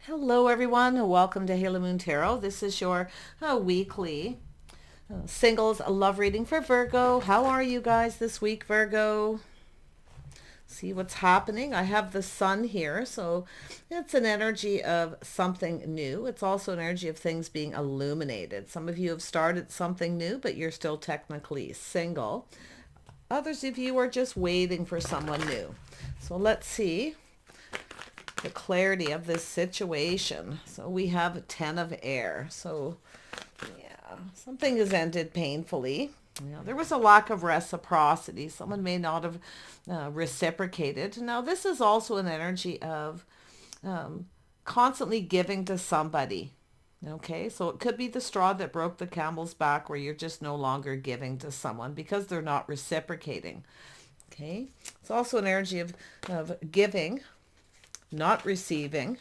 Hello everyone, welcome to Halo Moon Tarot. This is your weekly singles love reading for Virgo. How are you guys this week, Virgo? See what's happening. I have the sun here, so it's an energy of something new. It's also an energy of things being illuminated. Some of you have started something new, but you're still technically single. Others of you are just waiting for someone new. So let's see the clarity of this situation. So we have 10 of air. So yeah, something has ended painfully. There was a lack of reciprocity. Someone may not have reciprocated. Now this is also an energy of constantly giving to somebody. Okay, so it could be the straw that broke the camel's back, where you're just no longer giving to someone because they're not reciprocating. Okay, it's also an energy of giving, not receiving.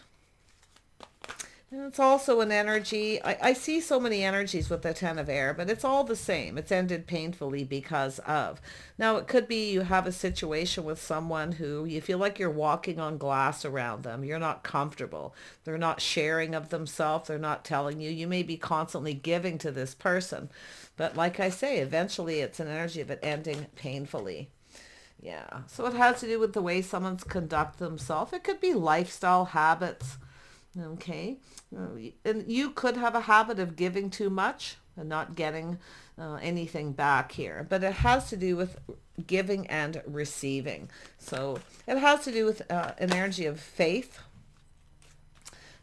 And it's also an energy, I see so many energies with the 10 of air, but it's all the same. It's ended painfully because of. Now, it could be you have a situation with someone who you feel like you're walking on glass around them. You're not comfortable. They're not sharing of themselves. They're not telling you. You may be constantly giving to this person. But like I say, eventually it's an energy of it ending painfully. Yeah, so it has to do with the way someone's conduct themselves. It could be lifestyle habits, okay? And you could have a habit of giving too much and not getting anything back here. But it has to do with giving and receiving. So it has to do with an energy of faith.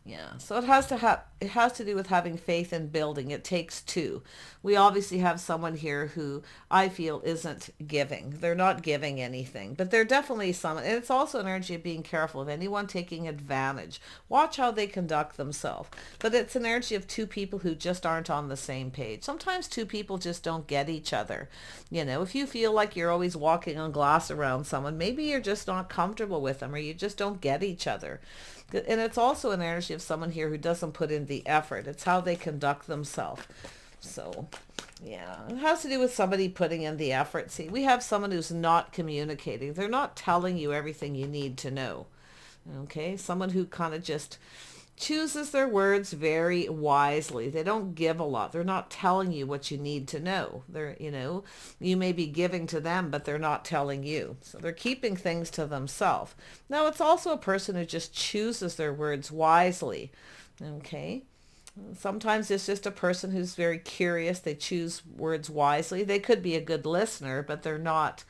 Yeah, so it has to do with having faith in building. It takes two. We obviously have someone here who I feel isn't giving. They're not giving anything, but they're definitely someone. And it's also an energy of being careful of anyone taking advantage. Watch how they conduct themselves. But it's an energy of two people who just aren't on the same page. Sometimes two people just don't get each other. If you feel like you're always walking on glass around someone, maybe you're just not comfortable with them, or you just don't get each other. And it's also an energy of someone here who doesn't put in the effort. It's how they conduct themselves. So, yeah, it has to do with somebody putting in the effort. See, we have someone who's not communicating. They're not telling you everything you need to know. Okay, someone who kind of just chooses their words very wisely. They don't give a lot. They're not telling you what you need to know. You may be giving to them, but they're not telling you. So they're keeping things to themselves. Now, it's also a person who just chooses their words wisely. Okay. Sometimes it's just a person who's very curious. They choose words wisely. They could be a good listener, but they're not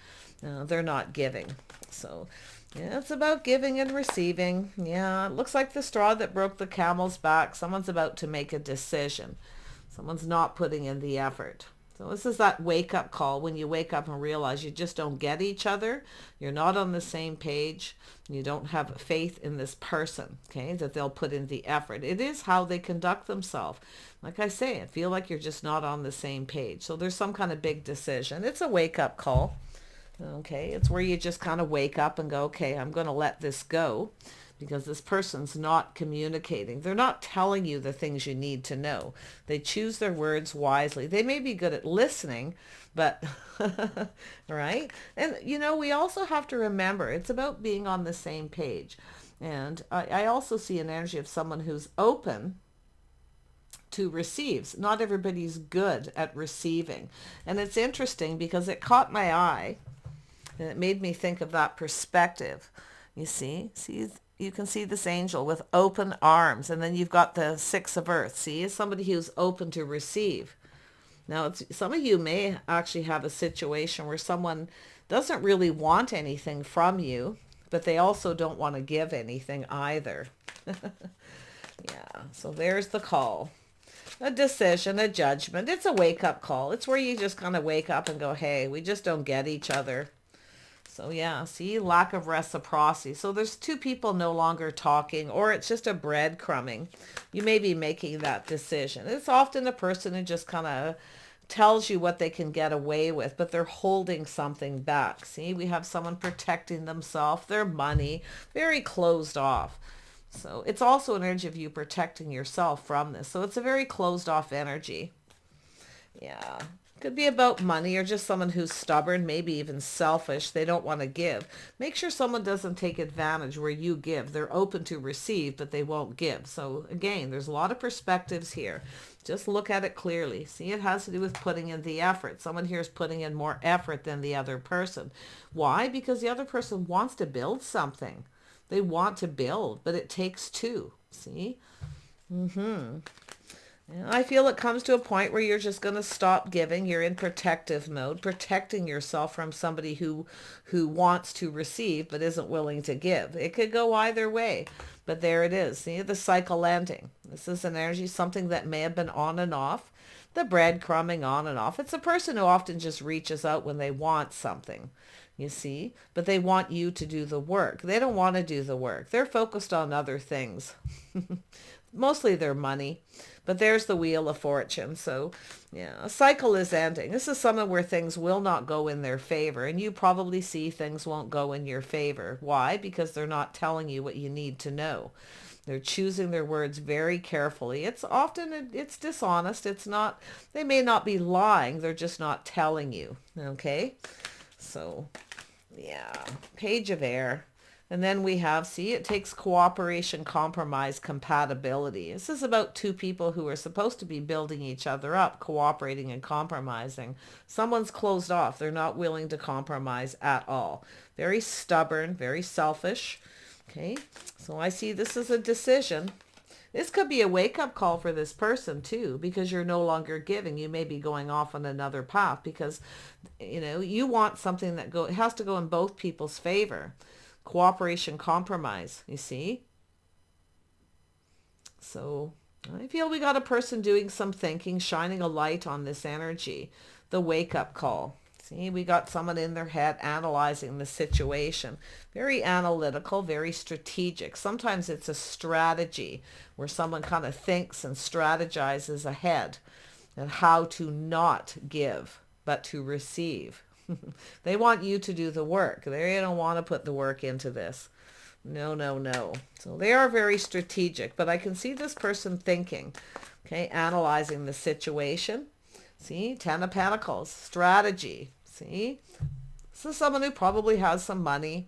giving. So yeah, it's about giving and receiving. Yeah, it looks like the straw that broke the camel's back. Someone's about to make a decision. Someone's not putting in the effort. So this is that wake-up call when you wake up and realize you just don't get each other. You're not on the same page. You don't have faith in this person, okay, that they'll put in the effort. It is how they conduct themselves. Like I say, I feel like you're just not on the same page. So there's some kind of big decision. It's a wake-up call. Okay, it's where you just kind of wake up and go, okay, I'm going to let this go because this person's not communicating. They're not telling you the things you need to know. They choose their words wisely. They may be good at listening, but, right? And, we also have to remember it's about being on the same page. And I also see an energy of someone who's open to receives. Not everybody's good at receiving. And it's interesting because it caught my eye. And it made me think of that perspective. You see, you can see this angel with open arms. And then you've got the Six of Earth. See, it's somebody who's open to receive. Now, some of you may actually have a situation where someone doesn't really want anything from you, but they also don't want to give anything either. Yeah, so there's the call. A decision, a judgment. It's a wake-up call. It's where you just kind of wake up and go, hey, we just don't get each other. So yeah, see, lack of reciprocity. So there's two people no longer talking, or it's just a breadcrumbing. You may be making that decision. It's often a person who just kind of tells you what they can get away with, but they're holding something back. See, we have someone protecting themselves, their money, very closed off. So it's also an energy of you protecting yourself from this. So it's a very closed off energy. Yeah. Could be about money, or just someone who's stubborn, maybe even selfish. They don't want to give. Make sure someone doesn't take advantage where you give. They're open to receive, but they won't give. So again, there's a lot of perspectives here. Just look at it clearly. See, it has to do with putting in the effort. Someone here is putting in more effort than the other person. Why? Because the other person wants to build something. They want to build, but it takes two. See? I feel it comes to a point where you're just going to stop giving. You're in protective mode, protecting yourself from somebody who wants to receive but isn't willing to give. It could go either way, but there it is. See, the cycle ending. This is an energy, something that may have been on and off, the breadcrumbing on and off. It's a person who often just reaches out when they want something, you see, but they want you to do the work. They don't want to do the work. They're focused on other things. Mostly their money. But there's the Wheel of Fortune. So, yeah, a cycle is ending. This is something where things will not go in their favor. And you probably see things won't go in your favor. Why? Because they're not telling you what you need to know. They're choosing their words very carefully. It's often, it's dishonest. It's not, they may not be lying. They're just not telling you. Okay? So, yeah, Page of Air. And then we have, see, it takes cooperation, compromise, compatibility. This is about two people who are supposed to be building each other up, cooperating and compromising. Someone's closed off. They're not willing to compromise at all. Very stubborn, very selfish. Okay, so I see this as a decision. This could be a wake-up call for this person too, because you're no longer giving. You may be going off on another path because, you know, you want something that it has to go in both people's favor. Cooperation, compromise, you see? So I feel we got a person doing some thinking, shining a light on this energy, the wake-up call. See, we got someone in their head analyzing the situation. Very analytical, very strategic. Sometimes it's a strategy where someone kind of thinks and strategizes ahead and how to not give, but to receive. They want you to do the work. They don't want to put the work into this. No, no, no. So they are very strategic, but I can see this person thinking, okay, analyzing the situation. See, Ten of Pentacles, strategy. See, this is someone who probably has some money,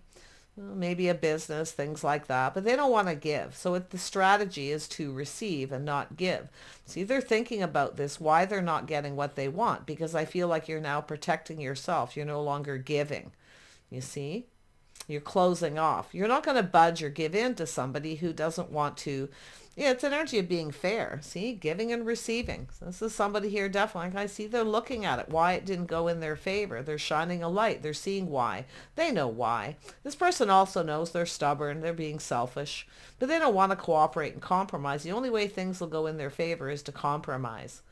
maybe a business, things like that, but they don't want to give. So the strategy is to receive and not give. See, they're thinking about this, why they're not getting what they want, because I feel like you're now protecting yourself. You're no longer giving. You see, you're closing off. You're not going to budge or give in to somebody who doesn't want to. Yeah, it's an energy of being fair. See, giving and receiving. So this is somebody here definitely. I see they're looking at it, why it didn't go in their favor. They're shining a light. They're seeing why. They know why. This person also knows they're stubborn. They're being selfish. But they don't want to cooperate and compromise. The only way things will go in their favor is to compromise.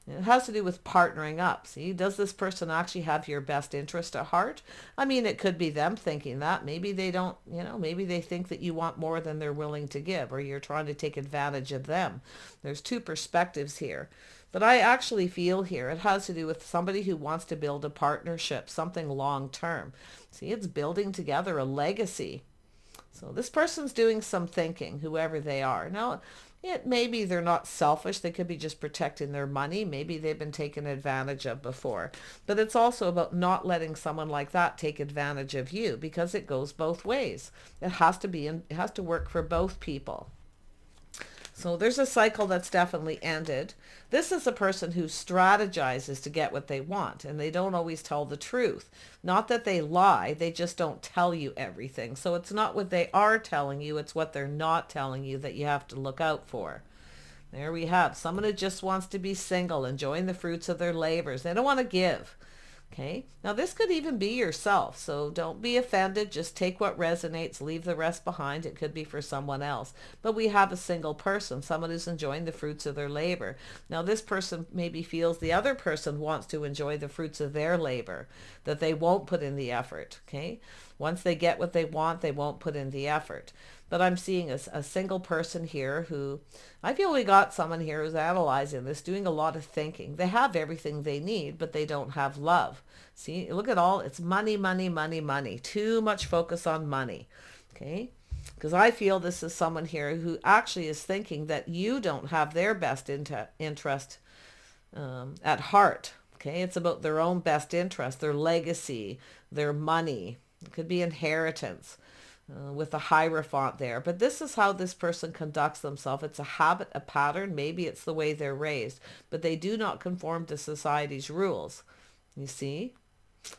It has to do with partnering up. See, does this person actually have your best interest at heart? I mean, it could be them thinking that. Maybe they don't, you know, maybe they think that you want more than they're willing to give, or you're trying to take advantage of them. There's two perspectives here. But I actually feel here it has to do with somebody who wants to build a partnership, something long term. See, it's building together a legacy. So this person's doing some thinking, whoever they are. Now, maybe they're not selfish. They could be just protecting their money. Maybe they've been taken advantage of before. But it's also about not letting someone like that take advantage of you, because it goes both ways. It has to work for both people. So there's a cycle that's definitely ended. This is a person who strategizes to get what they want, and they don't always tell the truth. Not that they lie, they just don't tell you everything. So it's not what they are telling you, it's what they're not telling you that you have to look out for. There we have someone who just wants to be single, enjoying the fruits of their labors. They don't want to give. Okay, now this could even be yourself, so don't be offended. Just take what resonates, leave the rest behind. It could be for someone else. But we have a single person, someone who's enjoying the fruits of their labor. Now this person maybe feels the other person wants to enjoy the fruits of their labor, that they won't put in the effort. Okay, once they get what they want, they won't put in the effort. But I'm seeing a single person here who, I feel we got someone here who's analyzing this, doing a lot of thinking. They have everything they need, but they don't have love. See, look at all, it's money, money, money, money. Too much focus on money. Okay? Because I feel this is someone here who actually is thinking that you don't have their best interest at heart. Okay, it's about their own best interest, their legacy, their money. It could be inheritance with the Hierophant there. But this is how this person conducts themselves. It's a habit, a pattern. Maybe it's the way they're raised, but they do not conform to society's rules. You see?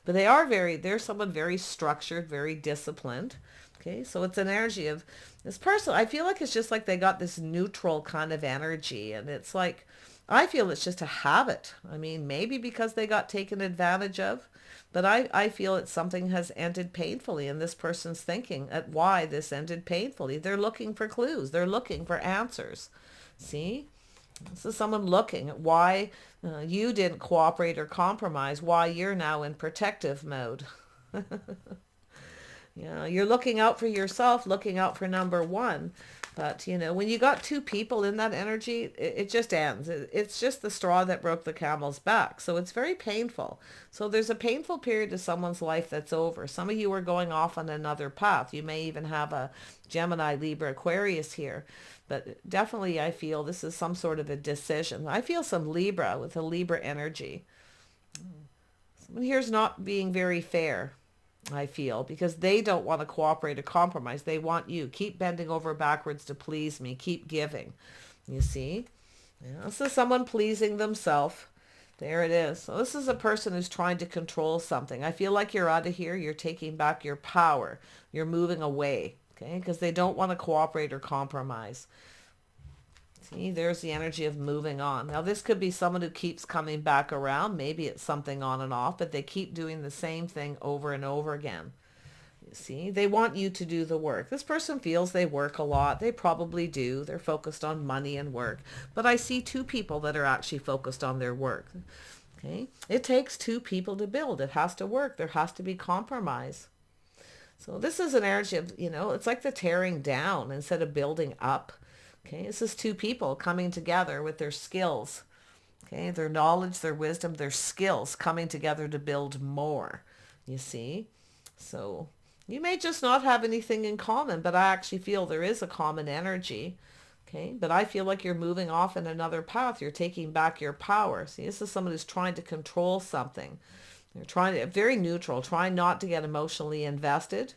But they're someone very structured, very disciplined. Okay, so it's an energy of this person. I feel like it's just like they got this neutral kind of energy. And it's like, I feel it's just a habit. I mean, maybe because they got taken advantage of, but I feel it's something has ended painfully in this person's thinking at why this ended painfully. They're looking for clues. They're looking for answers. See? This is someone looking at why you didn't cooperate or compromise, why you're now in protective mode. Yeah, you're looking out for yourself, looking out for number one. But, when you got two people in that energy, it just ends. It's just the straw that broke the camel's back. So it's very painful. So there's a painful period of someone's life that's over. Some of you are going off on another path. You may even have a Gemini, Libra, Aquarius here. But definitely I feel this is some sort of a decision. I feel some Libra with a Libra energy. Someone here's not being very fair. I feel, because they don't want to cooperate or compromise. They want you. Keep bending over backwards to please me. Keep giving. You see? Yeah, this is someone pleasing themselves. There it is. So this is a person who's trying to control something. I feel like you're out of here. You're taking back your power. You're moving away. Okay? Because they don't want to cooperate or compromise. See, there's the energy of moving on. Now, this could be someone who keeps coming back around. Maybe it's something on and off, but they keep doing the same thing over and over again. You see, they want you to do the work. This person feels they work a lot. They probably do. They're focused on money and work. But I see two people that are actually focused on their work. Okay? It takes two people to build. It has to work. There has to be compromise. So this is an energy of, it's like the tearing down instead of building up. Okay, this is two people coming together with their skills. Okay, their knowledge, their wisdom, their skills coming together to build more. You see? So you may just not have anything in common, but I actually feel there is a common energy. Okay, but I feel like you're moving off in another path. You're taking back your power. See, this is someone who's trying to control something. They're trying to, very neutral, trying not to get emotionally invested.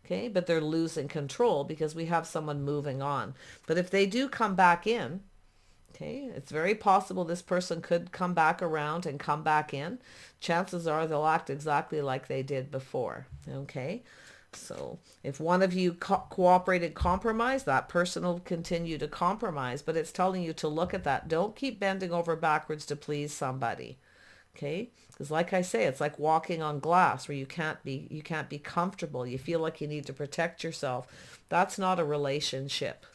Okay, but they're losing control because we have someone moving on. But if they do come back in, okay, it's very possible this person could come back around and come back in. Chances are they'll act exactly like they did before. Okay, so if one of you cooperated, compromise, that person will continue to compromise. But it's telling you to look at that. Don't keep bending over backwards to please somebody. Okay, because like I say, it's like walking on glass where you can't be comfortable. You feel like you need to protect yourself. That's not a relationship.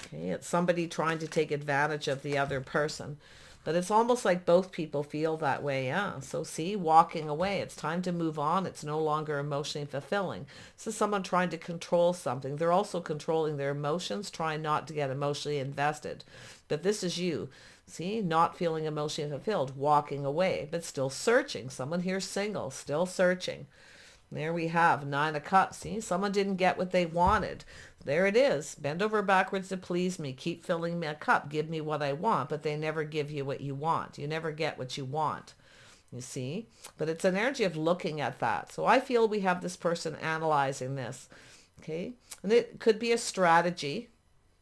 Okay, it's somebody trying to take advantage of the other person. But it's almost like both people feel that way. Yeah. So see, walking away. It's time to move on. It's no longer emotionally fulfilling. This is someone trying to control something. They're also controlling their emotions, trying not to get emotionally invested. But this is you. See, not feeling emotionally fulfilled, walking away, but still searching. Someone here single, still searching. There we have 9 of Cups. See, someone didn't get what they wanted. There it is. Bend over backwards to please me. Keep filling me a cup. Give me what I want, but they never give you what you want. You never get what you want. You see? But it's an energy of looking at that. So I feel we have this person analyzing this. Okay? And it could be a strategy,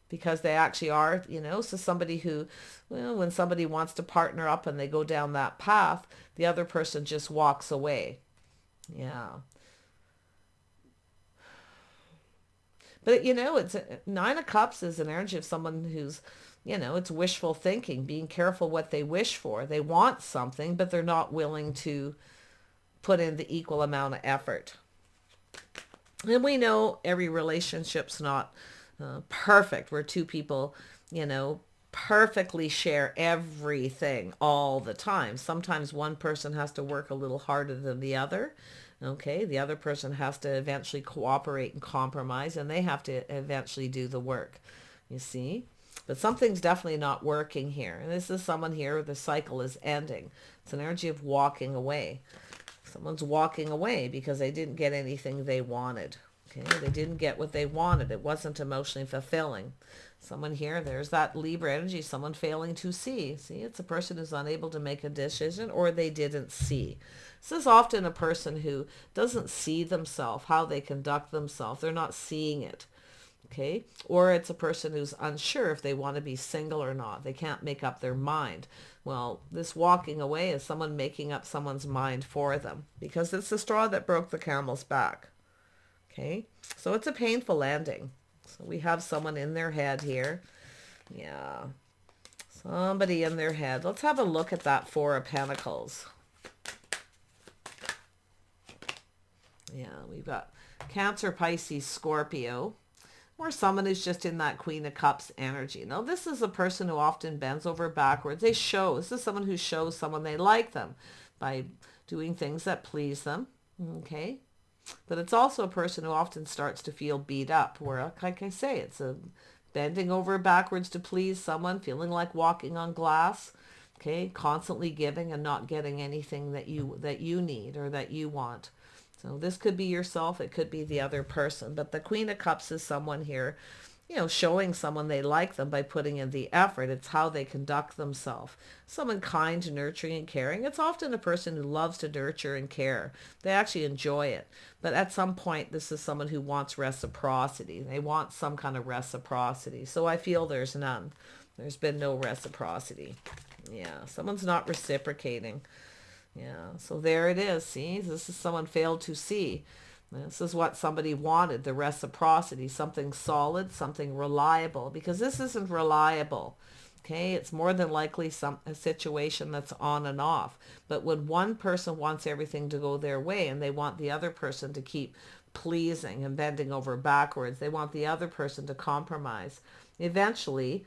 because they actually are, so somebody who, well, when somebody wants to partner up and they go down that path, the other person just walks away. Yeah. But, it's 9 of Cups is an energy of someone who's, it's wishful thinking, being careful what they wish for. They want something, but they're not willing to put in the equal amount of effort. And we know every relationship's not perfect, where two people, perfectly share everything all the time. Sometimes one person has to work a little harder than the other. Okay, the other person has to eventually cooperate and compromise, and they have to eventually do the work. You see? But something's definitely not working here. And this is someone here where the cycle is ending. It's an energy of walking away. Someone's walking away because they didn't get anything they wanted. Okay, they didn't get what they wanted. It wasn't emotionally fulfilling. Someone here, there's that Libra energy, someone failing to see. See, it's a person who's unable to make a decision, or they didn't see. This is often a person who doesn't see themselves, how they conduct themselves. They're not seeing it. Okay. Or it's a person who's unsure if they want to be single or not. They can't make up their mind. Well, this walking away is someone making up someone's mind for them, because it's the straw that broke the camel's back. Okay. So it's a painful ending. So we have someone in their head here. Yeah. Somebody in their head. Let's have a look at that Four of Pentacles. Yeah, we've got Cancer, Pisces, Scorpio, or someone who's just in that Queen of Cups energy. Now, this is a person who often bends over backwards. This is someone who shows someone they like them by doing things that please them. Okay. But it's also a person who often starts to feel beat up, where, like I say, it's a bending over backwards to please someone, feeling like walking on glass, okay, constantly giving and not getting anything that you need or that you want. So this could be yourself, it could be the other person, but the Queen of Cups is someone here, showing someone they like them by putting in the effort. It's how they conduct themselves. Someone kind, nurturing, and caring. It's often a person who loves to nurture and care. They actually enjoy it. But at some point, this is someone who wants reciprocity. They want some kind of reciprocity. So I feel there's none. There's been no reciprocity. Yeah, someone's not reciprocating. Yeah, so there it is. See, this is someone failed to see. This is what somebody wanted, the reciprocity, something solid, something reliable, because this isn't reliable. Okay, it's more than likely a situation that's on and off. But when one person wants everything to go their way and they want the other person to keep pleasing and bending over backwards, they want the other person to compromise. Eventually,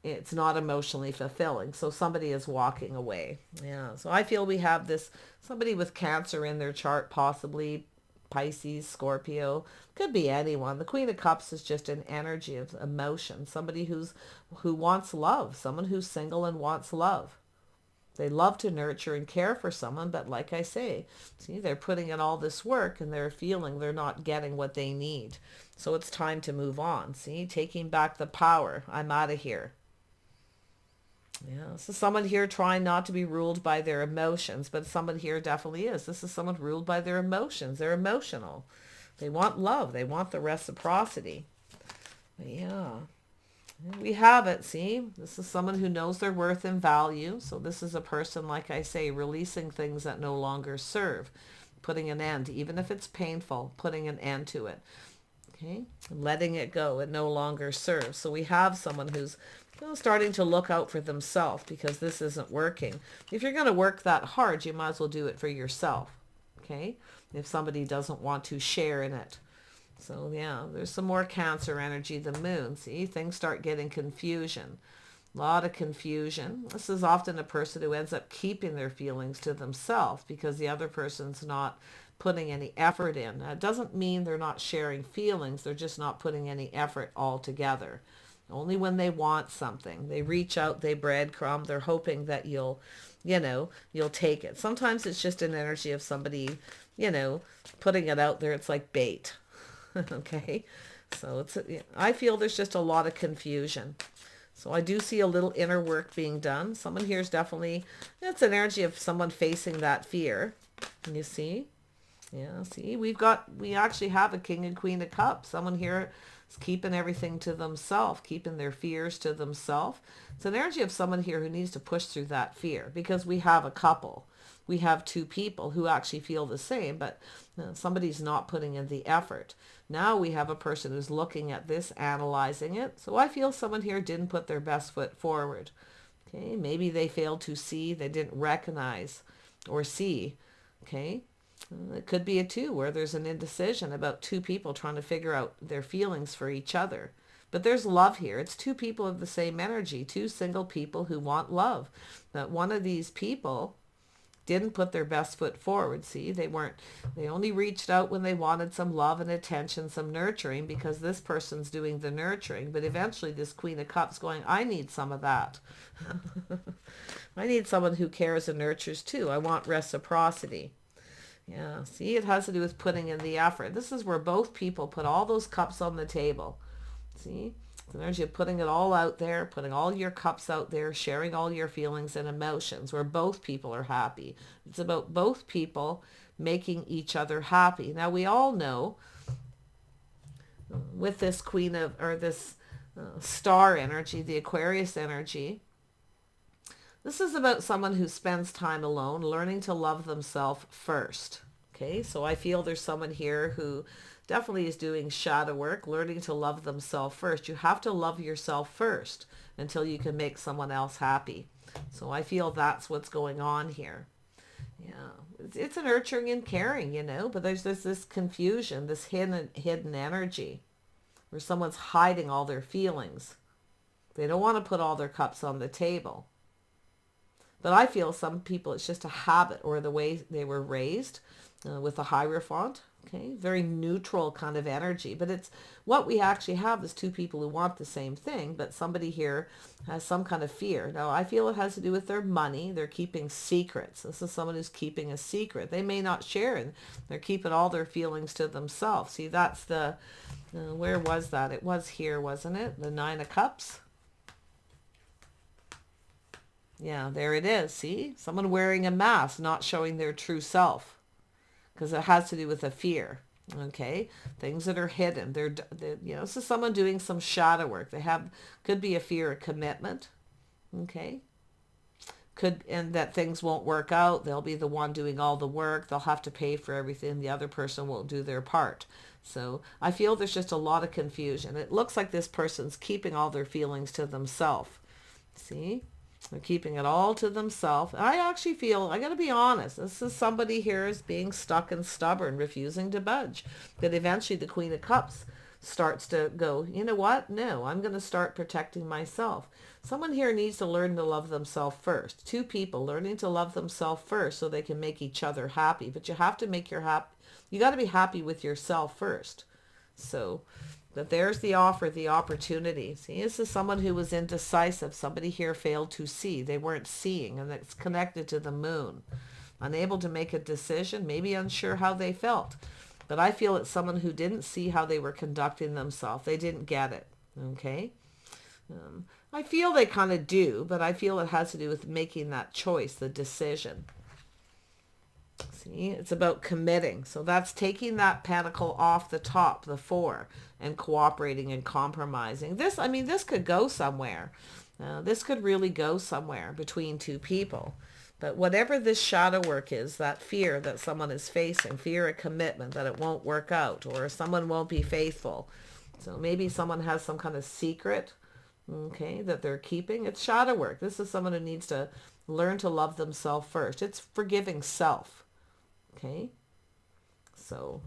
it's not emotionally fulfilling. So somebody is walking away. Yeah, so I feel we have this, somebody with Cancer in their chart, possibly Pisces, Scorpio, could be anyone. The Queen of Cups is just an energy of emotion. Somebody who wants love, someone who's single and wants love. They love to nurture and care for someone, but like I say, see, they're putting in all this work and they're feeling they're not getting what they need. So it's time to move on. See, taking back the power. I'm out of here. Yeah, so someone here trying not to be ruled by their emotions, but someone here definitely is. This is someone ruled by their emotions. They're emotional. They want love. They want the reciprocity. Yeah, we have it. See, this is someone who knows their worth and value. So this is a person, like I say, releasing things that no longer serve, putting an end, even if it's painful, putting an end to it. Okay, letting it go. It no longer serves. So we have someone who's starting to look out for themselves, because this isn't working. If you're going to work that hard, you might as well do it for yourself. Okay, if somebody doesn't want to share in it. So yeah, there's some more Cancer energy, the moon. See, things start getting confusion. A lot of confusion. This is often a person who ends up keeping their feelings to themselves because the other person's not putting any effort in. Now, it doesn't mean they're not sharing feelings. They're just not putting any effort altogether. Only when they want something. They reach out, they breadcrumb, they're hoping that you'll take it. Sometimes it's just an energy of somebody, putting it out there. It's like bait. Okay? So I feel there's just a lot of confusion. So I do see a little inner work being done. Someone here is definitely, it's an energy of someone facing that fear. Can you see? Yeah, see, we actually have a King and Queen of Cups. Someone here is keeping everything to themselves, keeping their fears to themselves. It's an energy of someone here who needs to push through that fear, because we have a couple. We have two people who actually feel the same, but somebody's not putting in the effort. Now we have a person who's looking at this, analyzing it. So I feel someone here didn't put their best foot forward. Okay, maybe they failed to see, they didn't recognize or see. Okay. It could be a two, where there's an indecision about two people trying to figure out their feelings for each other. But there's love here. It's two people of the same energy, two single people who want love. But one of these people didn't put their best foot forward. See, they only reached out when they wanted some love and attention, some nurturing, because this person's doing the nurturing. But eventually this Queen of Cups going, I need some of that. I need someone who cares and nurtures too. I want reciprocity. Yeah, see, it has to do with putting in the effort. This is where both people put all those cups on the table. See, It's an energy of putting it all out there, putting all your cups out there, sharing all your feelings and emotions where both people are happy. It's about both people making each other happy. Now we all know with this queen of, or this star energy, the Aquarius energy, this is about someone who spends time alone, learning to love themselves first. Okay, so I feel there's someone here who definitely is doing shadow work, learning to love themselves first. You have to love yourself first until you can make someone else happy. So I feel that's what's going on here. Yeah, it's a nurturing and caring, you know, but there's this confusion, this hidden energy where someone's hiding all their feelings. They don't want to put all their cups on the table. But I feel some people, it's just a habit or the way they were raised with a Hierophant. Okay, very neutral kind of energy. But it's what we actually have is two people who want the same thing, but somebody here has some kind of fear. Now, I feel it has to do with their money. They're keeping secrets. This is someone who's keeping a secret. They may not share, and they're keeping all their feelings to themselves. See, that's the, where was that? It was here, wasn't it? The Nine of Cups. Yeah, there it is. See, someone wearing a mask, not showing their true self. Because it has to do with a fear, okay? Things that are hidden. They're, you know, this is someone doing some shadow work. They have, could be a fear of commitment, okay? And that things won't work out. They'll be the one doing all the work. They'll have to pay for everything. The other person won't do their part. So I feel there's just a lot of confusion. It looks like this person's keeping all their feelings to themselves. See? They're keeping it all to themselves. I actually feel, I got to be honest, this is somebody here is being stuck and stubborn, refusing to budge. But eventually the Queen of Cups starts to go, you know what? No, I'm going to start protecting myself. Someone here needs to learn to love themselves first. Two people learning to love themselves first so they can make each other happy. But you have to make your happy, you got to be happy with yourself first. So, but there's the offer, the opportunity. See, this is someone who was indecisive. Somebody here failed to see. They weren't seeing, and it's connected to the moon. Unable to make a decision, maybe unsure how they felt. But I feel it's someone who didn't see how they were conducting themselves. They didn't get it, okay? I feel they kind of do, but I feel it has to do with making that choice, the decision. See, it's about committing. So that's taking that pentacle off the top, the 4, and cooperating and compromising. This, I mean, this could go somewhere. This could really go somewhere between two people. But whatever this shadow work is, that fear that someone is facing, fear of commitment, that it won't work out, or someone won't be faithful. So maybe someone has some kind of secret, okay, that they're keeping. It's shadow work. This is someone who needs to learn to love themselves first. It's forgiving self. Okay, so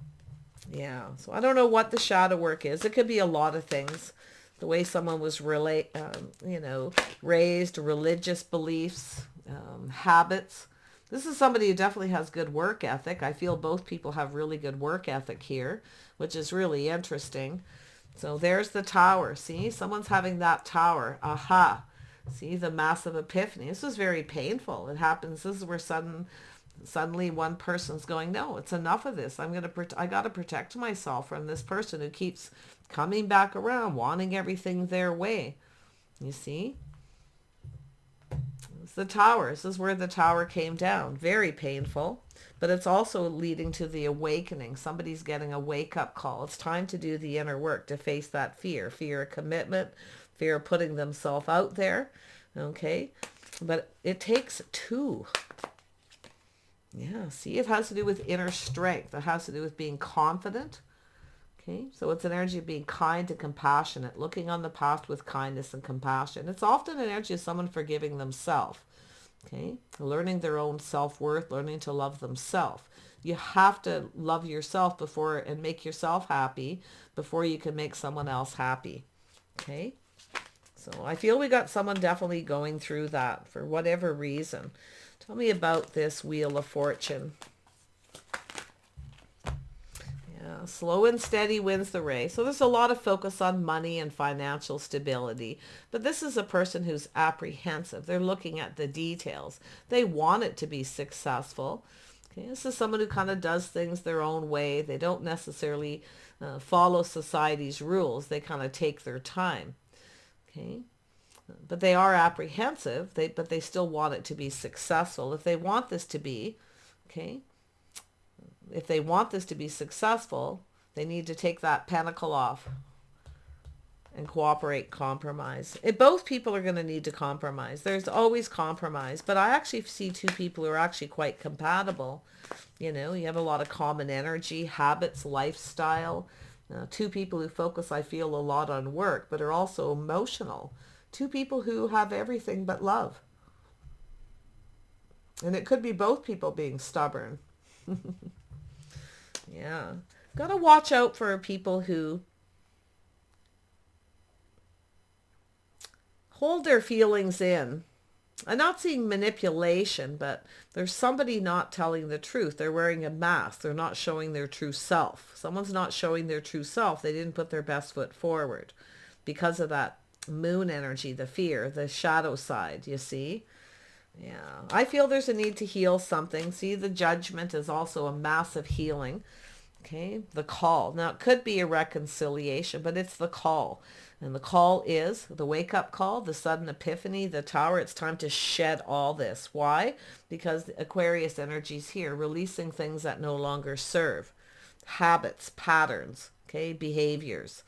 yeah, so I don't know what the shadow work is. It could be a lot of things. The way someone was you know, raised, religious beliefs, habits. This is somebody who definitely has good work ethic. I feel both people have really good work ethic here, which is really interesting. So there's the Tower. See, someone's having that Tower. Aha. See, the massive epiphany. This is very painful. It happens. This is where suddenly one person's going, no, it's enough of this. I got to protect myself from this person who keeps coming back around, wanting everything their way. You see? It's the Tower. This is where the Tower came down. Very painful, but it's also leading to the awakening. Somebody's getting a wake-up call. It's time to do the inner work, to face that fear of commitment, fear of putting themselves out there. Okay? But it takes two. Yeah, see, it has to do with inner strength. It has to do with being confident. Okay, so it's an energy of being kind and compassionate, looking on the past with kindness and compassion. It's often an energy of someone forgiving themselves. Okay, learning their own self-worth, learning to love themselves. You have to love yourself before and make yourself happy before you can make someone else happy. Okay, so I feel we got someone definitely going through that for whatever reason. Tell me about this Wheel of Fortune. Yeah, slow and steady wins the race. So there's a lot of focus on money and financial stability. But this is a person who's apprehensive. They're looking at the details. They want it to be successful. Okay, this is someone who kind of does things their own way. They don't necessarily follow society's rules. They kind of take their time. Okay. But they are apprehensive, but they still want it to be successful. If they want this to be, okay, if they want this to be successful, they need to take that pentacle off and cooperate, compromise. Both people are going to need to compromise. There's always compromise, but I actually see two people who are actually quite compatible. You know, you have a lot of common energy, habits, lifestyle. Two people who focus, I feel, a lot on work, but are also emotional. Two people who have everything but love. And it could be both people being stubborn. Yeah. Got to watch out for people who hold their feelings in. I'm not seeing manipulation, but there's somebody not telling the truth. They're wearing a mask. They're not showing their true self. Someone's not showing their true self. They didn't put their best foot forward because of that moon energy, the fear, the shadow side, you see? Yeah. I feel there's a need to heal something. See, the Judgment is also a massive healing. Okay, the call. Now, it could be a reconciliation, but it's the call. And the call is the wake-up call, the sudden epiphany, the Tower. It's time to shed all this. Why? Because the Aquarius energy is here, releasing things that no longer serve. Habits, patterns, okay, behaviors.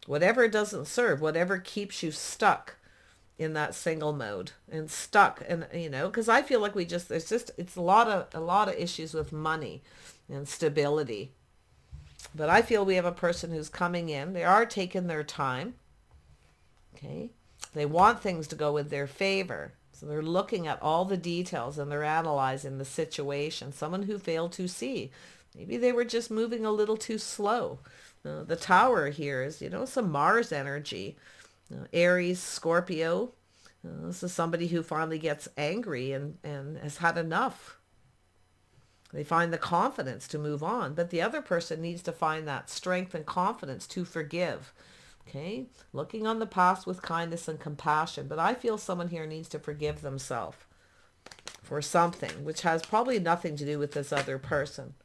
Whatever doesn't serve, whatever keeps you stuck in that single mode and stuck. And, you know, because I feel like it's a lot of issues with money and stability. But I feel we have a person who's coming in. They are taking their time. Okay. They want things to go in their favor. So they're looking at all the details and they're analyzing the situation. Someone who failed to see. Maybe they were just moving a little too slow. The Tower here is, you know, some Mars energy. Aries, Scorpio. This is somebody who finally gets angry and has had enough. They find the confidence to move on, but the other person needs to find that strength and confidence to forgive. Okay, looking on the past with kindness and compassion, but I feel someone here needs to forgive themselves for something, which has probably nothing to do with this other person.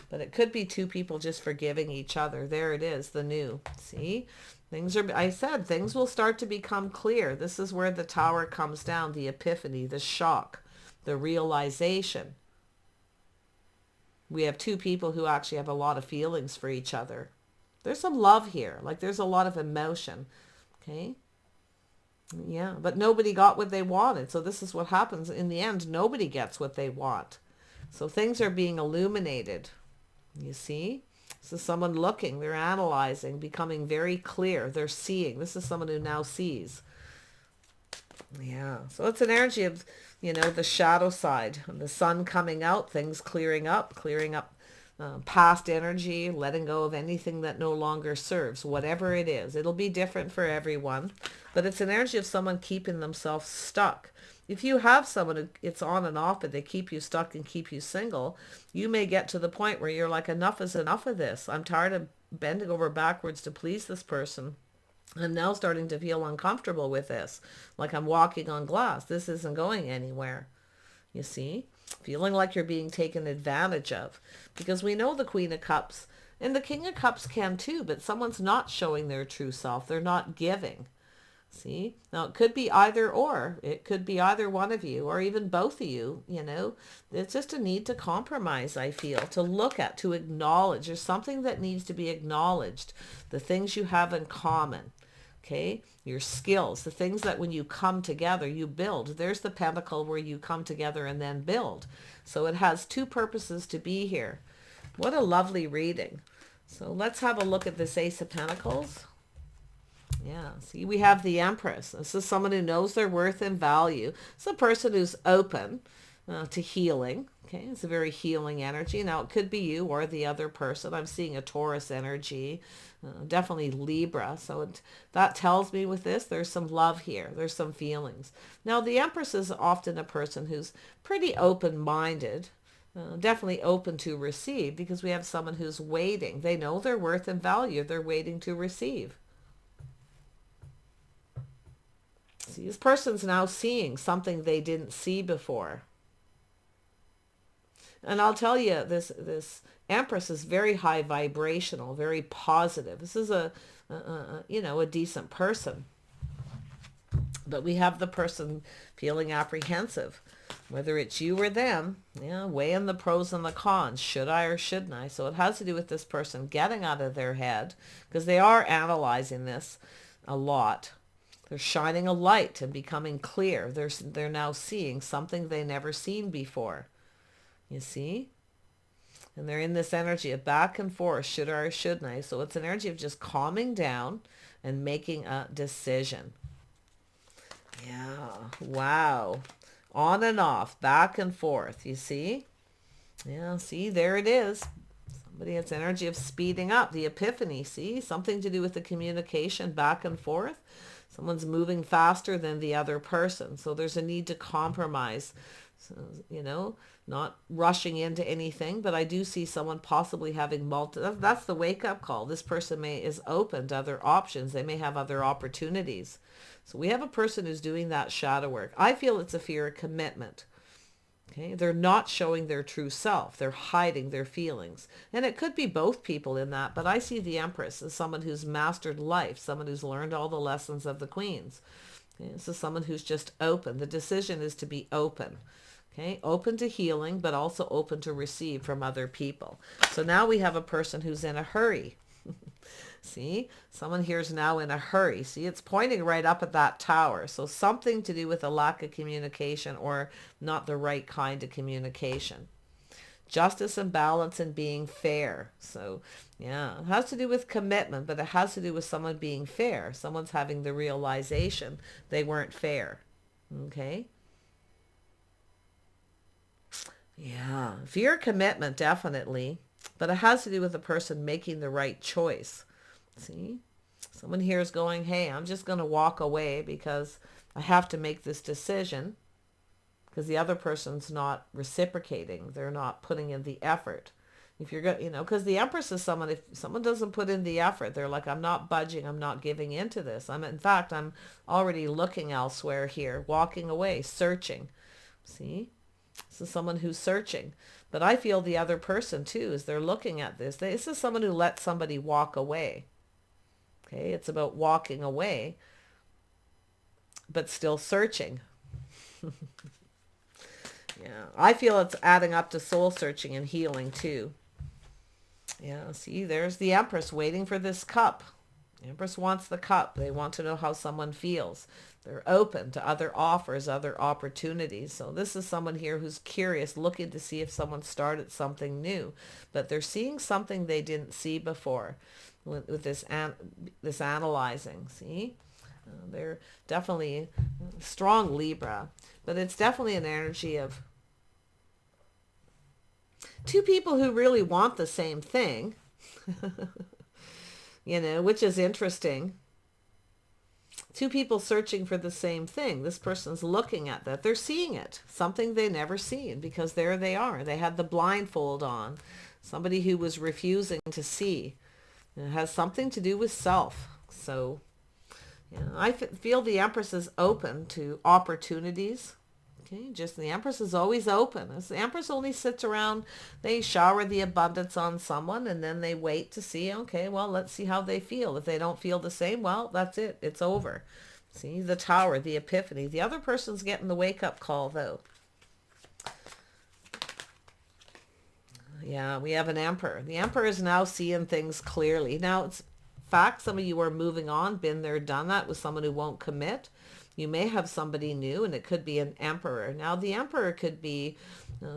But it could be two people just forgiving each other. There it is, the new. See? I said, things will start to become clear. This is where the Tower comes down, the epiphany, the shock, the realization. We have two people who actually have a lot of feelings for each other. There's some love here. Like there's a lot of emotion. Okay? Yeah, but nobody got what they wanted. So this is what happens. In the end, nobody gets what they want. So things are being illuminated. You see? This is someone looking. They're analyzing, becoming very clear. They're seeing. This is someone who now sees. Yeah. So it's an energy of, you know, the shadow side, the sun coming out, things clearing up past energy, letting go of anything that no longer serves, whatever it is. It'll be different for everyone, but it's an energy of someone keeping themselves stuck. If you have someone who it's on and off, but they keep you stuck and keep you single, you may get to the point where you're like, enough is enough of this. I'm tired of bending over backwards to please this person. I'm now starting to feel uncomfortable with this, like I'm walking on glass. This isn't going anywhere. You see? Feeling like you're being taken advantage of. Because we know the Queen of Cups, and the King of Cups can too, but someone's not showing their true self. They're not giving. See? Now, it could be either or. It could be either one of you, or even both of you, you know. It's just a need to compromise, I feel, to look at, to acknowledge. There's something that needs to be acknowledged. The things you have in common. Okay, your skills, the things that when you come together, you build. There's the pentacle where you come together and then build. So it has two purposes to be here. What a lovely reading. So let's have a look at this Ace of Pentacles. Yeah, see, we have the Empress. This is someone who knows their worth and value. It's a person who's open to healing. Okay, it's a very healing energy. Now, it could be you or the other person. I'm seeing a Taurus energy, definitely Libra. So that tells me with this, there's some love here. There's some feelings. Now, the Empress is often a person who's pretty open-minded, definitely open to receive, because we have someone who's waiting. They know their worth and value. They're waiting to receive. See, this person's now seeing something they didn't see before. And I'll tell you, this Empress is very high vibrational, very positive. This is a decent person. But we have the person feeling apprehensive, whether it's you or them, yeah, weighing the pros and the cons. Should I or shouldn't I? So it has to do with this person getting out of their head, because they are analyzing this a lot. They're shining a light and becoming clear. They're now seeing something they never seen before. You see? And they're in this energy of back and forth, should I or shouldn't I? So it's an energy of just calming down and making a decision. Yeah, wow. On and off, back and forth, you see? Yeah, see, there it is. Somebody has energy of speeding up, the epiphany, see? Something to do with the communication back and forth. Someone's moving faster than the other person. So there's a need to compromise, so, you know, not rushing into anything. But I do see someone possibly having that's the wake-up call. This person is open to other options. They may have other opportunities. So we have a person who's doing that shadow work. I feel it's a fear of commitment. Okay, they're not showing their true self. They're hiding their feelings. And it could be both people in that, but I see the Empress as someone who's mastered life, someone who's learned all the lessons of the Queens. Okay, this is someone who's just open. The decision is to be open. Okay, open to healing, but also open to receive from other people. So now we have a person who's in a hurry. See, someone here is now in a hurry. See, it's pointing right up at that tower. So something to do with a lack of communication or not the right kind of communication. Justice and balance and being fair. So yeah, it has to do with commitment, but it has to do with someone being fair. Someone's having the realization they weren't fair. Okay. Yeah, fear commitment, definitely. But it has to do with the person making the right choice. See, someone here is going, hey, I'm just going to walk away because I have to make this decision, because the other person's not reciprocating. They're not putting in the effort. If you're going, you know, because the Empress is someone, if someone doesn't put in the effort, they're like, I'm not budging. I'm not giving into this. In fact, I'm already looking elsewhere here, walking away, searching. See, this is someone who's searching. But I feel the other person too, as they're looking at this. This is someone who lets somebody walk away. Okay, it's about walking away, but still searching. Yeah, I feel it's adding up to soul searching and healing too. Yeah, see, there's the Empress waiting for this cup. The Empress wants the cup. They want to know how someone feels. They're open to other offers, other opportunities. So this is someone here who's curious, looking to see if someone started something new. But they're seeing something they didn't see before with this analyzing. See? They're definitely strong Libra. But it's definitely an energy of two people who really want the same thing. You know, which is interesting. Two people searching for the same thing. This person's looking at that. They're seeing it. Something they never seen, because there they are. They had the blindfold on. Somebody who was refusing to see. And it has something to do with self. So, yeah, I feel the Empress is open to opportunities. Okay, just the Empress is always open. As the Empress only sits around, they shower the abundance on someone and then they wait to see, okay, well, let's see how they feel. If they don't feel the same, well, that's it. It's over. See, the Tower, the Epiphany. The other person's getting the wake-up call, though. Yeah, we have an Emperor. The Emperor is now seeing things clearly. Now, it's fact, some of you are moving on, been there, done that with someone who won't commit. You may have somebody new, and it could be an Emperor. Now, the Emperor could be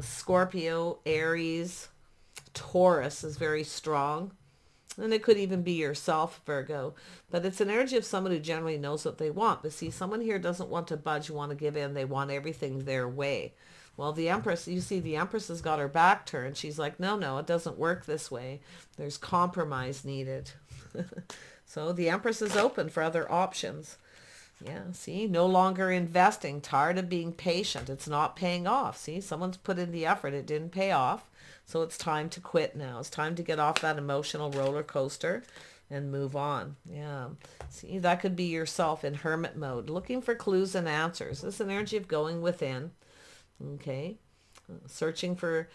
Scorpio, Aries, Taurus is very strong. And it could even be yourself, Virgo. But it's an energy of someone who generally knows what they want. But see, someone here doesn't want to budge, want to give in. They want everything their way. Well, the Empress, you see, the Empress has got her back turned. She's like, no, it doesn't work this way. There's compromise needed. So the Empress is open for other options. Yeah, see, no longer investing, tired of being patient. It's not paying off. See, someone's put in the effort. It didn't pay off. So it's time to quit now. It's time to get off that emotional roller coaster and move on. Yeah. See, that could be yourself in hermit mode, looking for clues and answers. This energy of going within. Okay. Searching for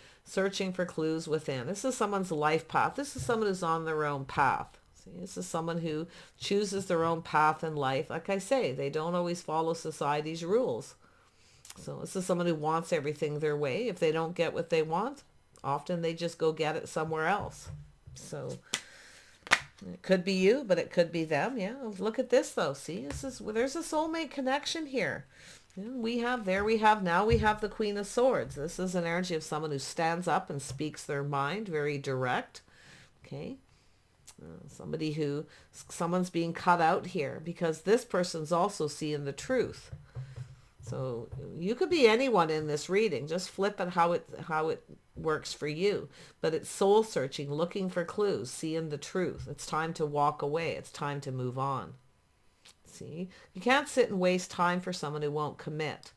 clues within. This is someone's life path. This is someone who's on their own path. See, this is someone who chooses their own path in life. Like I say, they don't always follow society's rules. So this is someone who wants everything their way. If they don't get what they want, often they just go get it somewhere else. So it could be you, but it could be them. Yeah, look at this though. See, there's a soulmate connection here. Yeah, we have the Queen of Swords. This is an energy of someone who stands up and speaks their mind, very direct. Okay. Someone's being cut out here because this person's also seeing the truth. So you could be anyone in this reading. Just flip it how it works for you. But it's soul searching, looking for clues, seeing the truth. It's time to walk away. It's time to move on. See, you can't sit and waste time for someone who won't commit.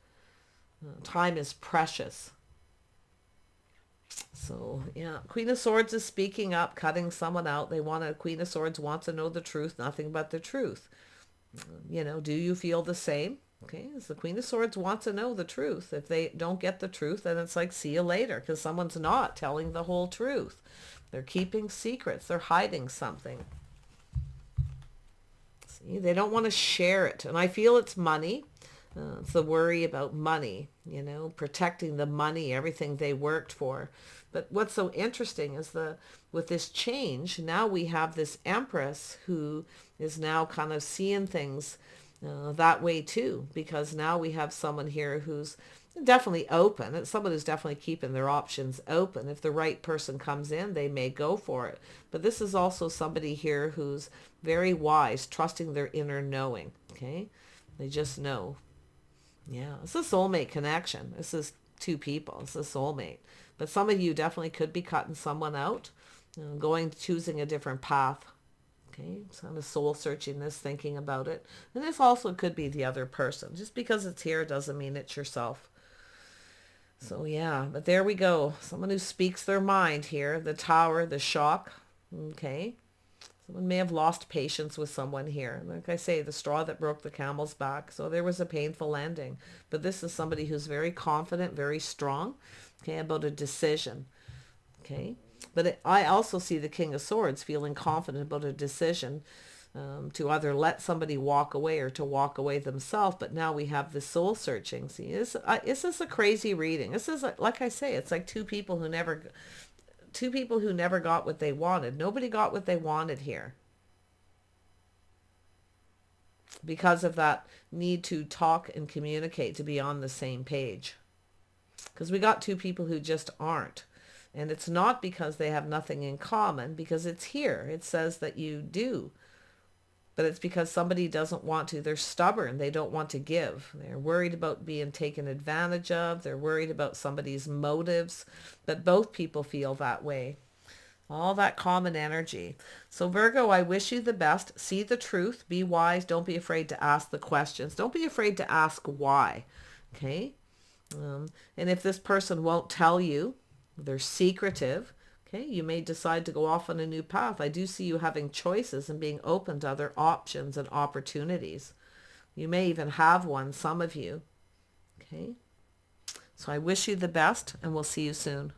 Time is precious. So, yeah, Queen of Swords is speaking up, cutting someone out. Queen of Swords wants to know the truth, nothing but the truth. Do you feel the same? Okay, so the Queen of Swords wants to know the truth. If they don't get the truth, then it's like, see you later, because someone's not telling the whole truth. They're keeping secrets. They're hiding something. See, they don't want to share it. And I feel it's money. It's the worry about money, protecting the money, everything they worked for. But what's so interesting is with this change, now we have this Empress who is now kind of seeing things that way too, because now we have someone here who's definitely open. It's someone who's definitely keeping their options open. If the right person comes in, they may go for it. But this is also somebody here who's very wise, trusting their inner knowing. Okay, they just know. Yeah, it's a soulmate connection. This is two people. It's a soulmate. But some of you definitely could be cutting someone out, choosing a different path. Okay, it's kind of soul searching this, thinking about it. And this also could be the other person. Just because it's here doesn't mean it's yourself. So yeah, but there we go. Someone who speaks their mind here. The Tower, the shock. Okay. Someone may have lost patience with someone here. Like I say, the straw that broke the camel's back. So there was a painful ending. But this is somebody who's very confident, very strong, okay, about a decision. Okay. But I also see the King of Swords feeling confident about a decision to either let somebody walk away or to walk away themselves. But now we have the soul searching. See, this is a crazy reading. This is, like I say, it's like two people who never got what they wanted. Nobody got what they wanted here because of that need to talk and communicate, to be on the same page. Because we got two people who just aren't. And it's not because they have nothing in common, because it's here. It says that you do. But it's because somebody doesn't want to. They're stubborn. They don't want to give. They're worried about being taken advantage of. They're worried about somebody's motives. But both people feel that way. All that common energy. So Virgo, I wish you the best. See the truth. Be wise. Don't be afraid to ask the questions. Don't be afraid to ask why. Okay? And if this person won't tell you, they're secretive, okay, you may decide to go off on a new path. I do see you having choices and being open to other options and opportunities. You may even have one, some of you. Okay. So I wish you the best, and we'll see you soon.